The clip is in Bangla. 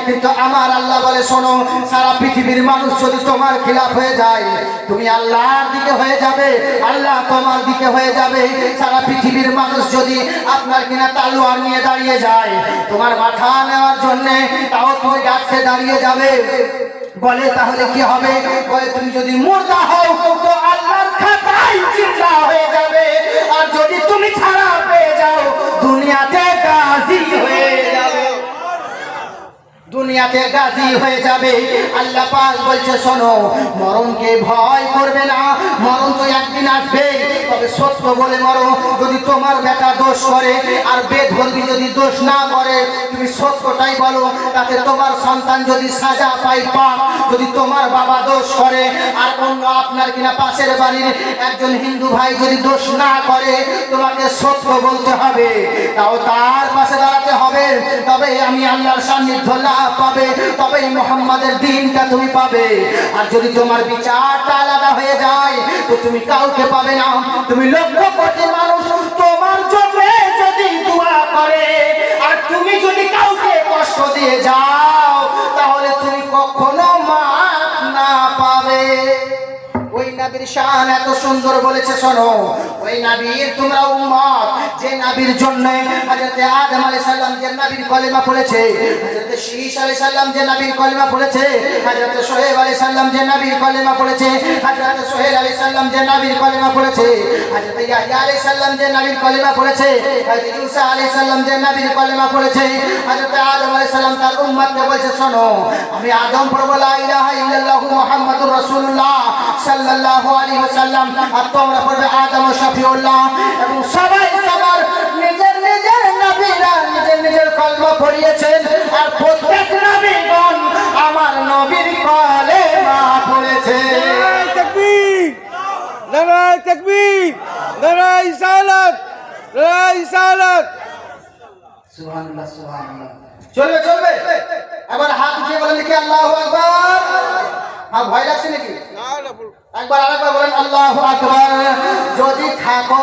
কিন্তু আমার আল্লাহ বলে শোনো, সারা পৃথিবীর মানুষ যদি তোমার খিলাফ হয়ে যায়, তুমি আল্লাহর দিকে হয়ে যাবে, আল্লাহ তোমার দিকে হয়ে যাবে। সারা পৃথিবীর মানুষ যদি আপনার কিনা তালোয়ার নিয়ে দাঁড়িয়ে যায় তোমার মাথা নেওয়ার জন্য, তাও তুমি ডাকতে দাঁড়িয়ে যাবে। বলে তাহলে কি হবে? বলে তুমি যদি মুর্দা হও তো আল্লাহর খাতায় জিন্দা হয়ে যাবে, আর যদি তুমি ছাড়া পেয়ে যাও দুনিয়াতে গাজী হয়ে যাবে, দুনিয়াতে গাজী হয়ে যাবে। আল্লাহ পাক বলছে শোনো, মরণকে ভয় করবে না, মরণ তো একদিন আসবে, তবে সত্য বলে মরো। যদি তোমার বেটা দোষ করে আর বেধর্মী যদি দোষ না করে, তুমি সত্যটাই বলো, তাতে তোমার সন্তান যদি সাজা পায় পাক। যদি তোমার বাবা দোষ করে আর অন্য আপনার কিনা পাশের বাড়ির একজন হিন্দু ভাই যদি দোষ না করে, তোমাকে সত্য বলতে হবে, তাও তার পাশে দাঁড়াতে হবে। তবে আমি আল্লাহর সান্নিধ্য লাভ পাবে, তবে মুহাম্মাদের দ্বীনটা তুমি পাবে। আর যদি তোমার বিচারটা আলাদা হয়ে যায় তো তুমি কাউকে পাবে না। তুমি লক্ষ কোটি মানুষ তোমার জন্য যদি দোয়া করে আর তুমি যদি কাউকে কষ্ট দিয়ে যাও, তাহলে তুমি কখনো মাফ না পাবে। ওই নবীর শান এত সুন্দর বলেছে শোনো, ওই নবীর তোমরা উম্মত, যে নবীর জন্য হযরত আদম আলাইহিস সালাম যে নবীর কলেমা পড়েছে, হযরত শীশ আলাইহিস সালাম যে নবীর কলেমা পড়েছে, হযরত শোয়েব আলাইহিস সালাম যে নবীর কলেমা পড়েছে, হযরত সোহেল আলাইহিস সালাম যে নবীর কলেমা পড়েছে, হযরত ইয়াহইয়া আলাইহিস সালাম যে নবীর কলেমা পড়েছে, হযরত ঈসা আলাইহিস সালাম যে নবীর কলেমা পড়েছে, হযরত আদম আলাইহিস সালাম তার উম্মতকে বলছে শোনো, আমি আদম পড়ব লা ইলাহা ইল্লাল্লাহু মুহাম্মাদুর রাসূলুল্লাহ সাল্লাল্লাহু আলাইহি ওয়াসাল্লাম, আর তোমরা পড়বে আদম শফিউল্লাহ। এবং সবাই সবার নিজের নিজের নবীরা নিজের নিজের কলমা পড়িয়েছেন, আর প্রত্যেক নবীগণ আমার নবীর কলেমা পড়েছে। নারায়ে তাকবীর, নারায়ে তাকবীর, নারায়ে রিসালাত, নারায়ে রিসালাত। সুবহানাল্লাহ, সুবহানাল্লাহ। চলবে চলবে, এবার হাত উঠিয়ে বলেন দেখি আল্লাহু আকবার। আর ভয় লাগছে নাকি? না না, একবার আরেকবার বলেন আল্লাহু আকবার। যদি থাকো